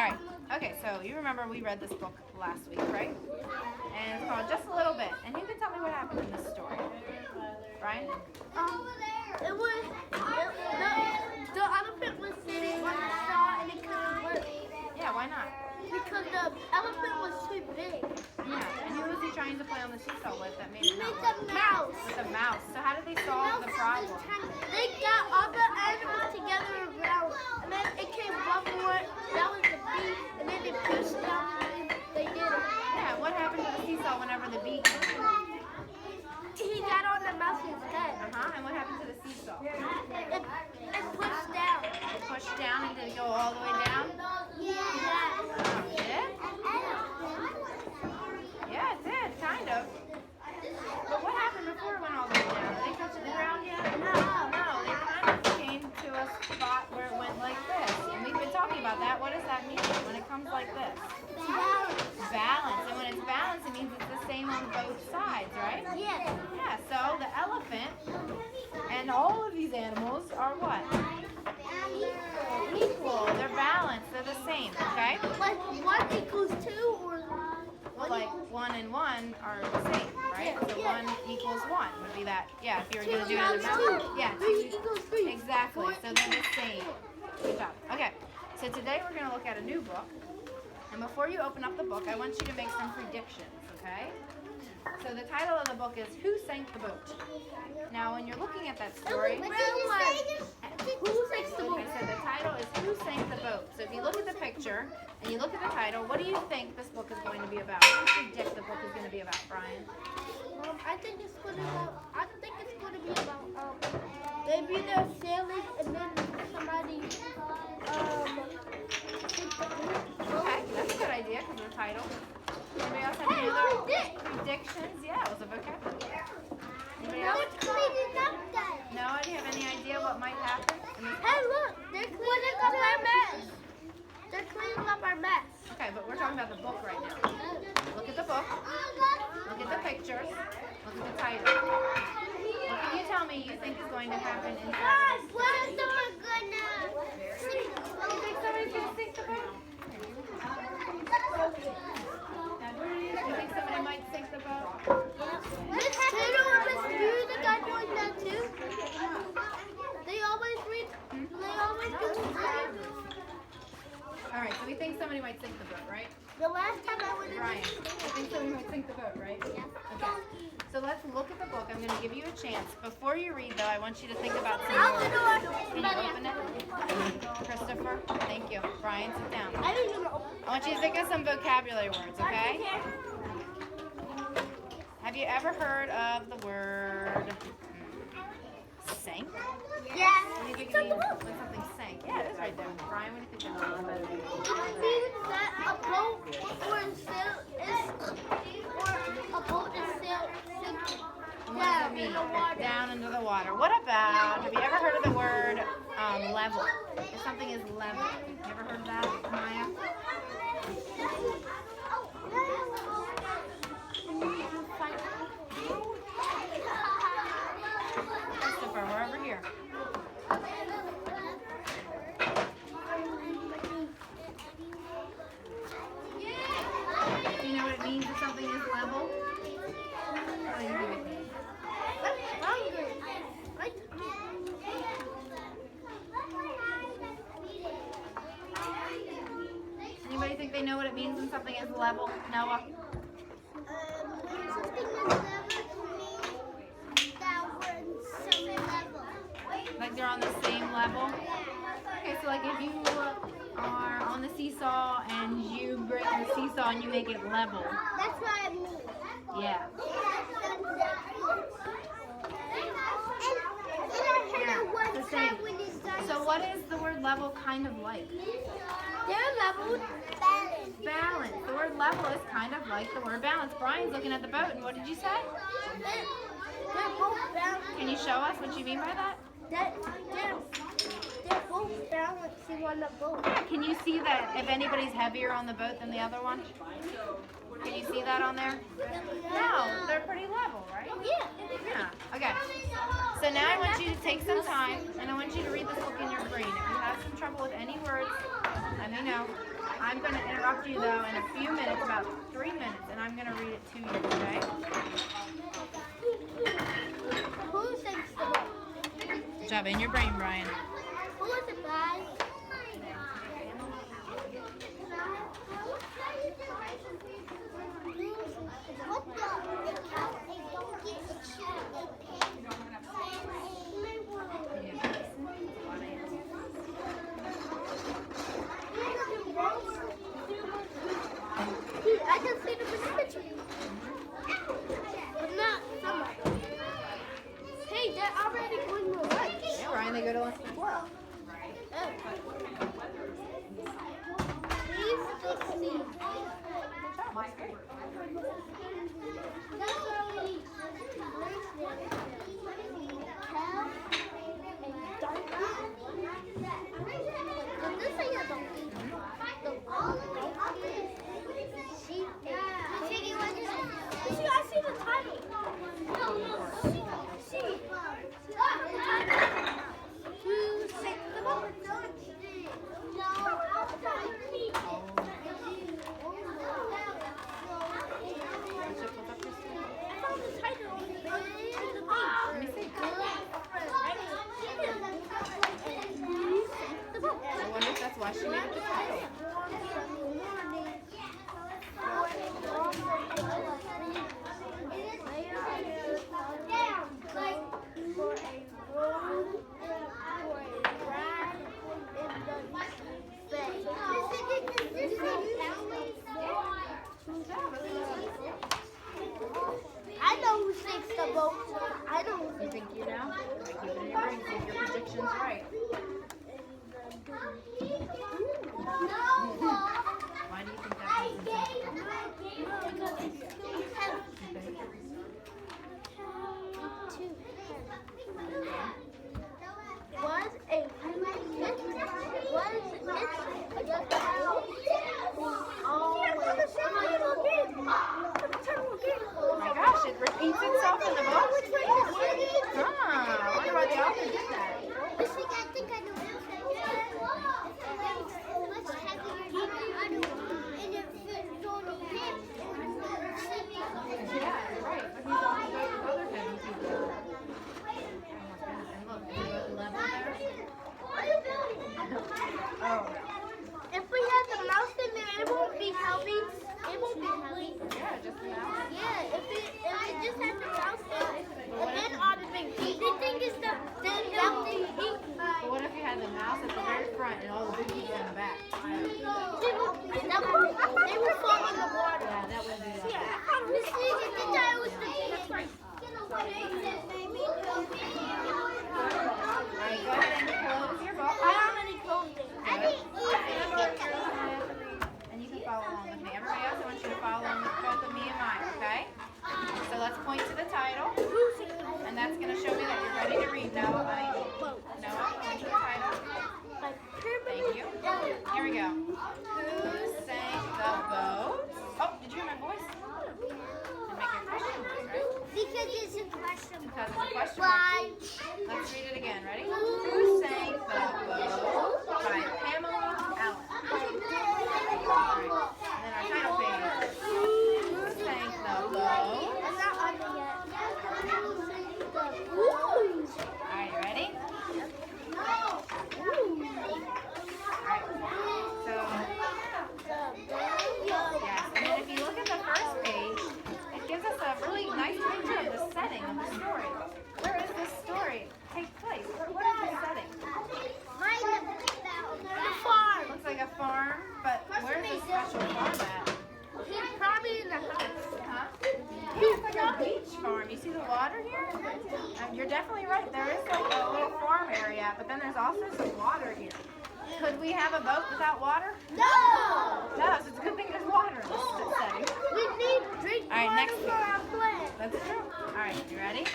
right. Okay, so you remember we read this book last week, right? And it's called Just a Little Bit. And who can tell me what happened in this story? Brian? The elephant was sitting on the straw and it couldn't work. Yeah, why not? Because the elephant was too big. Yeah, and who was he trying to play on the seesaw with that made it not With work? a mouse. With a mouse. So how did they solve the problem? They got all the animals together around, and then it came one more. That was the bee, and then they pushed down and they did it. Yeah, what happened to the seesaw whenever the bee came? He got on the mouse's head. And what happened to the seesaw? It pushed down. It pushed down and did it go all the way down? Yeah. Oh, it did? Yeah, it did, kind of. But what happened before it went all the way down? Did they touch the ground yet? No, they kind of came to a spot where it went like this. And we've been talking about that. What does that mean when it comes like this? Balance. And when it's balanced, it means it's the same on both sides, right? Yeah. Yeah, so the elephant and all of these animals are what? Equal. They're balanced. They're the same, okay? Like 1 equals 2 or Well, like 1 and 1 are the same, right? So 1 equals 1 would be that. Yeah, if you were going to do it in the math. Yeah. 3 equals 3. Exactly. So they're the same. Good job. Okay. So today we're going to look at a new book. And before you open up the book, I want you to make some predictions, okay? So the title of the book is Who Sank the Boat? Now, when you're looking at that story, Who takes the boat? I said the title is Who Sank the Boat? So if you look at the picture and you look at the title, what do you think this book is going to be about? What do you predict the book is going to be about, Brian? I think it's going to be about maybe they're sailing and then somebody Okay, that's a good idea because of the title. Anybody else have any other predictions? Yeah, it was a vocabulary. Anybody else? No, do you have any idea what might happen? Hey, look, they're cleaning up our mess. They're cleaning up our mess. Okay, but we're talking about the book right now. Look at the book. Look at the pictures. Look at the title. What can you tell me you think is going to happen inside of this? What is someone gonna sing? You think somebody's going to sink the boat? You think somebody might sink the boat? Miss Taylor or Miss Boo, the guy doing that too? They always do that. All right, so we think somebody might sink the boat, right? The last time I went in Brian, I think somebody might sink the boat, right? Yeah. Okay. So let's look at the book. I'm going to give you a chance. Before you read, though, I want you to think about some Out the words. door. Can you open it? Christopher, thank you. Brian, sit down. I didn't even open I want you to think of some vocabulary words, okay? Have you ever heard of the word sank? Yeah. What do you think it means when something sank? Yeah, it is right there. Brian, what do you think that means? It means that a boat or a sail sinking What does it mean? Down into the water. What about, have you ever heard of the word level? If something is level. You ever heard of that, Maya? Christopher, we're over here. Do you know what it means if something is level? What do you think it means? Anybody think they know what it means when something is level? Noah? Like they're on the same level? Okay, so like if you are on the seesaw and you bring your seesaw and you make it level. That's what I mean. Yeah. And the same. So what is the word level kind of like? They're leveled. Balance. The word level is kind of like the word balance. Brian's looking at the boat, and what did you say? They're both balanced. Can you show us what you mean by that? They're both balancing on the boat. Can you see that if anybody's heavier on the boat than the other one? Can you see that on there? No, they're pretty level, right? Yeah. Okay. So now I want you to take some time and I want you to read this book in your brain. If you have some trouble with any words, let me know. I'm going to interrupt you though in a few minutes, about 3 minutes, and I'm going to read it to you, okay? Who thinks the book? Good job. In your brain, Brian. Who is it by? I can see the picture. But not somebody. Hey, they're already going to lunch. Yeah, Ryan, they go to lunch before. Oh. Please succeed. Good job. That's great. That's what we need. Cow and donkey. Did this say a donkey? The donkey. Sheep. See, I see the title. No. Sheep. Who sang the boat? I found the title on the page. Let me see. I wonder if that's why she made the title. I know who sinks the boat. I know who You think you know? Keep it in your brain, see if your prediction's right. Why do you think that Oh my gosh, it repeats itself in the book? I wonder why the author did that. I think I know. Yeah, right. But he's also got the other heavy people. And look, is it level there? Oh, If we had the mouse in there, it won't be heavy. It won't be heavy. yeah, just the mouse. Yeah, if we just had the mouse there, and then all the big feet. The thing is that But what if you had the mouse at the very front and all the big people in the back? they will fall in the water. Yeah, that would be like That's right. Alright, go ahead and close your book. I already closed it. And you can follow along with me. Everybody else, I want you to follow along with both of me and mine, okay? So let's point to the title. And that's going to show me that you're ready to read. Noah, Noah, point to the title. Thank you. Here we go. Who sang the boat? Oh, did you hear my voice? And make your question voice, right? Because it's a question. Because it's a question Why? mark. Let's read it again. Ready? Who sang the boat by Pamela Allen? Alright. And then our title page. Who sang the boat? I'm not on it yet. Alright, you ready? Yes, and then if you look at the first page, it gives us a really nice picture of the setting of the story. Where does this story take place? What is the setting? The farm. Looks like a farm, but where's the special farm at? He's probably in the house. Huh? Yeah, it's like a beach farm. You see the water here? You're definitely right. There is like a little farm area, but then there's also some water here. Could we have a boat without water? No! No, so it's a good thing there's water in this setting. We need drink All right, water next for our plant. That's true. All right, you ready?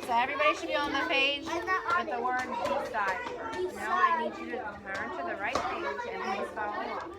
So everybody should be on the page with the word east side first. Now I need you to turn to the right page and please follow along.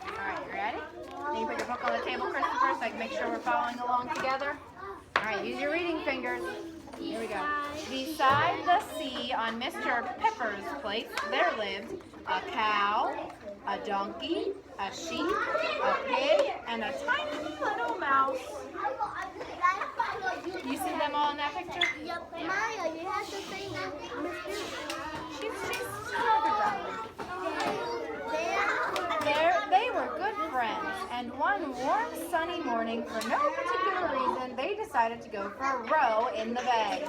All right, you ready? Can you put your book on the table, Christopher, so I can make sure we're following along together? All right, use your reading fingers. Here we go. Beside the sea on Mr. Pepper's place, there lived a cow, a donkey, a sheep, a pig, and a tiny little mouse. You see them all in that picture? Yep. Maya, you have to say that. She's They were good friends, and one warm sunny morning, for no particular reason, they decided to go for a row in the bay.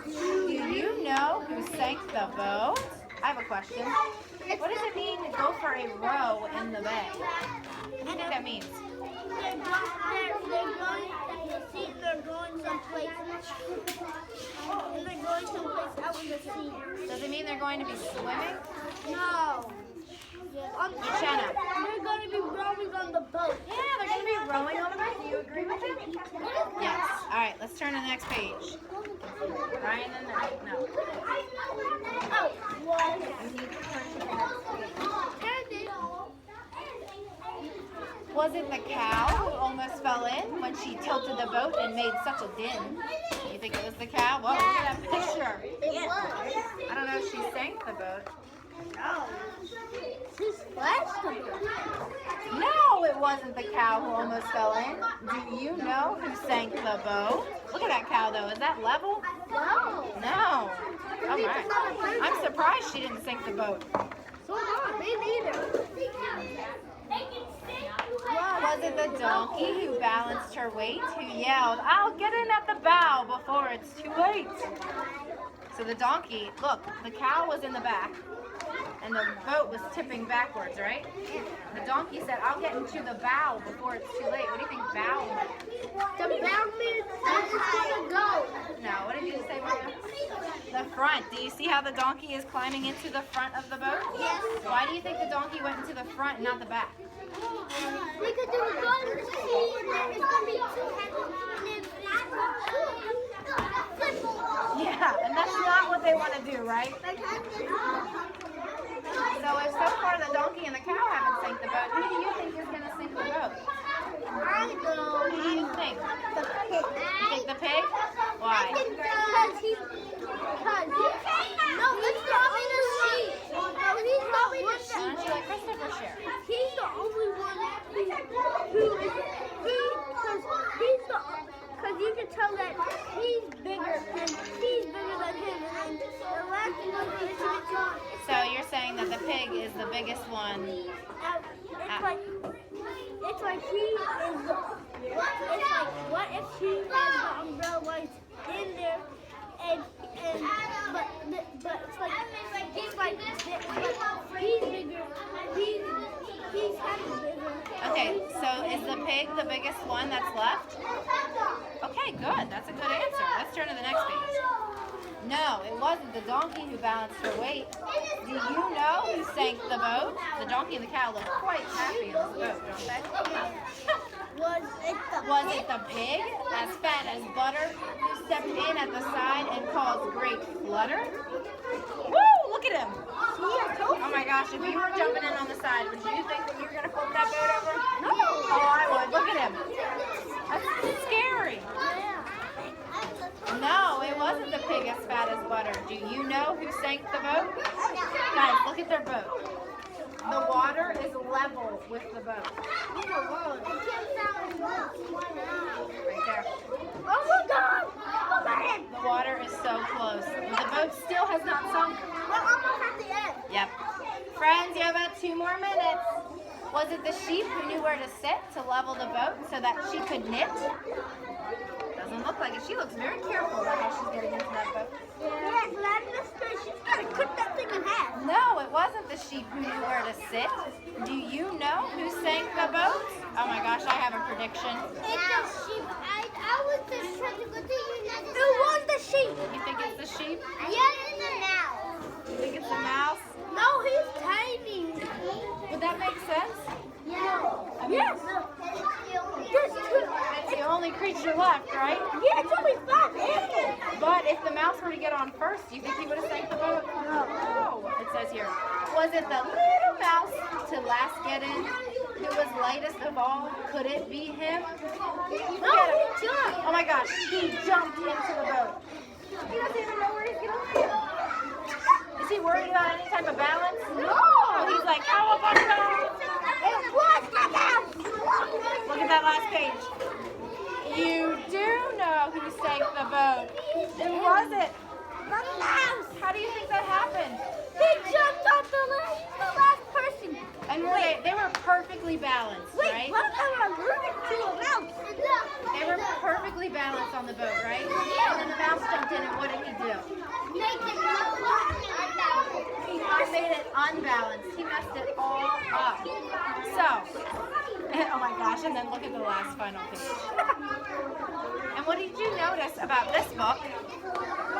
Do you know who sank the boat? I have a question. What does it mean to go for a row in the bay? What do you think that means? They're going someplace. And they're going someplace out in the sea. Does it mean they're going to be swimming? No. Shanna. They're going to be rowing on the boat. Yeah, they're going to be rowing on the boat. Do you agree with me? Yes. All right, let's turn to the next page. Ryan and no. Oh, what? You need to turn to the next page. Was it the cow who almost fell in when she tilted the boat and made such a din? You think it was the cow? Well, look at that picture. It was. I don't know if she sank the boat. No. She splashed the boat. No, it wasn't the cow who almost fell in. Do you know who sank the boat? Look at that cow, though. Is that level? No. No. All right. I'm surprised she didn't sink the boat. So not. Me neither. Was it the donkey who balanced her weight, who yelled, "I'll get in at the bow before it's too late"? So the donkey, look, the cow was in the back, and the boat was tipping backwards, right? The donkey said, "I'll get into the bow before it's too late." What do you think bow means? The bow means that's gonna go. No, what did you say, Mother? The front. Do you see how the donkey is climbing into the front of the boat? Yes. Why do you think the donkey went into the front and not the back? Because it was going to see and it's going to be too heavy. Yeah, and that's not what they want to do, right? So if so far the donkey and the cow haven't sank the boat, who do you think is going to sink the boat? I know. Who do you think? You think the pig? Why? No, it's probably the sheep. No, he's not with the Why sheep. don't you let Christopher share? He's the only one because you can tell that he's bigger and he's bigger than him. And the last one is So you're saying that the pig is the biggest one? It's like he is. It's like what if he has the umbrella in there but it's like he's like but he's bigger. He's kind of bigger. Okay, so is the pig the biggest one that's left? Okay, good. That's a good answer. Let's turn to the next page. No, it wasn't the donkey who balanced her weight. Do you know who sank the boat? The donkey and the cow look quite happy in this boat, don't they? Was it the pig, as fat as butter, who stepped in at the side and caused great flutter? Woo! Look at him! Oh my gosh, if you were jumping in on the side, would you think that you were going to flip that boat over? No! Oh, I would. Look at him. That's scary. No, it wasn't the pig as fat as butter. Do you know who sank the boat? Guys, look at their boat. The water is level with the boat. Right there. Oh my God! Look at it! The water is so close. The boat still has not sunk. We're almost at the end. Yep. Friends, you have about 2 more minutes. Was it the sheep who knew where to sit to level the boat so that she could knit? Doesn't look like it. She looks very careful about how she's getting into that boat. Yeah, she's got to cut that thing in half. No, it wasn't the sheep who knew where to sit. Do you know who sank the boat? Oh my gosh, I have a prediction. It's the sheep. I was just trying to go to you. It was the sheep. You think it's the sheep? Yeah, it's the mouse. You think it's the mouse? No, he's tiny. Would that make sense? Yeah. Yes. It's the only creature left, right? Yeah, it's only 5 animals. But if the mouse were to get on first, do you think he would have sank the boat? No. It says here, was it the little mouse to last get in, who was lightest of all? Could it be him? Look at him. He jumped. Oh my gosh, he jumped into the boat. He doesn't even know where he's going. Is he worried about any type of balance? No. Oh, he's like, how about balance? It was the mouse. Look at that last page. You do know who sank the boat. Who was it? The mouse. How do you think that happened? He jumped on the last person. And they were perfectly balanced, right? What am I moving to a mouse? They were perfectly balanced on the boat, right? And then the mouse jumped in, and what did he do? He made it unbalanced. He messed it all up. So, oh my gosh, and then look at the last final page. And what did you notice about this book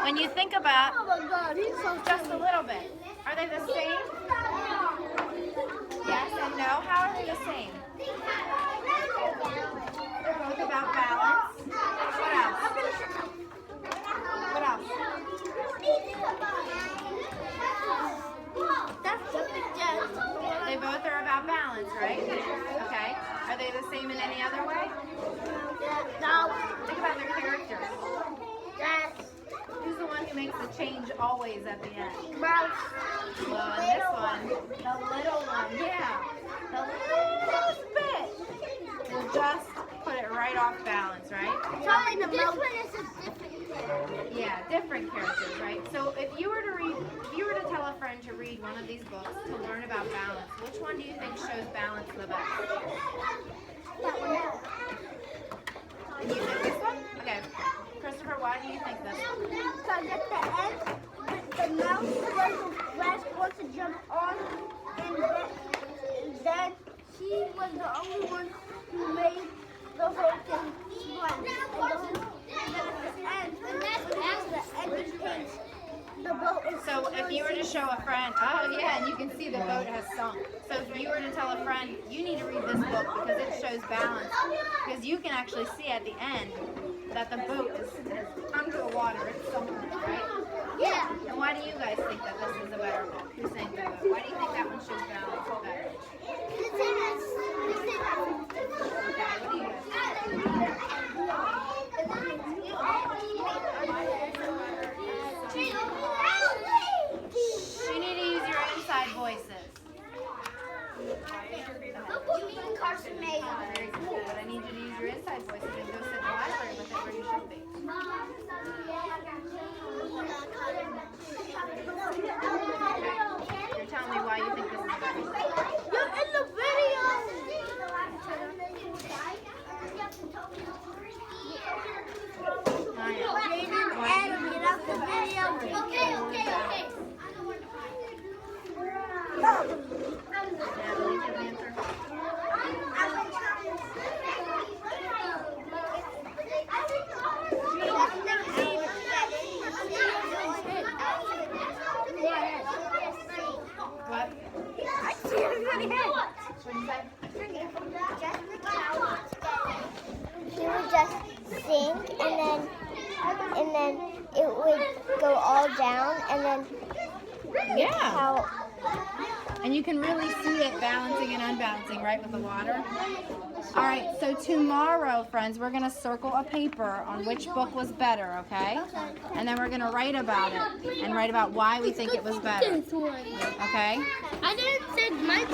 when you think about Oh my God, he's so just a little bit? Are they the same? Yes and no? How are they the same? They're both about balance. What else? What else? That's jumping jacks. They both are about balance, right? Okay. Are they the same in any other way? No. Think about their characters. That's Who's the one who makes the change always at the end? mouse. Well, in this one, the little one, yeah. The littlest bit will just put it right off balance, right? Sorry, the mouse. This one is a different. Yeah, different characters, right? So if you were to tell a friend to read one of these books to learn about balance, which one do you think shows balance the best? That one. And you think this one? Okay. Christopher, why do you think this one? Because at the end, the mouse was the last one to jump on, and then he was the only one who made the whole thing run. And then at the end, the boat is So if you were to show a friend, oh yeah, and you can see the boat has sunk. So if you were to tell a friend, you need to read this book because it shows balance. Because you can actually see at the end that the boat is under the water. It's somewhere, right? yeah. And why do you guys think that this is a better book? Who sank the boat? Why do you think that one shows balance better? Okay, what do you guys You need to use your inside voices. Carson made. Very good. I need you to use your inside voices and go sit in the library with it where you should be. You're telling me why you think this is better. You're in the video. Jaden, Adam, get out the video. Okay. Natalie, can you answer? What? I see it in my head. What did you say? He would just sink and then it would go all down and then Yeah. how And you can really see it balancing and unbalancing, right, with the water? All right, so tomorrow, friends, we're going to circle a paper on which book was better, okay? And then we're going to write about it and write about why we think it was better, This one. okay? I didn't say my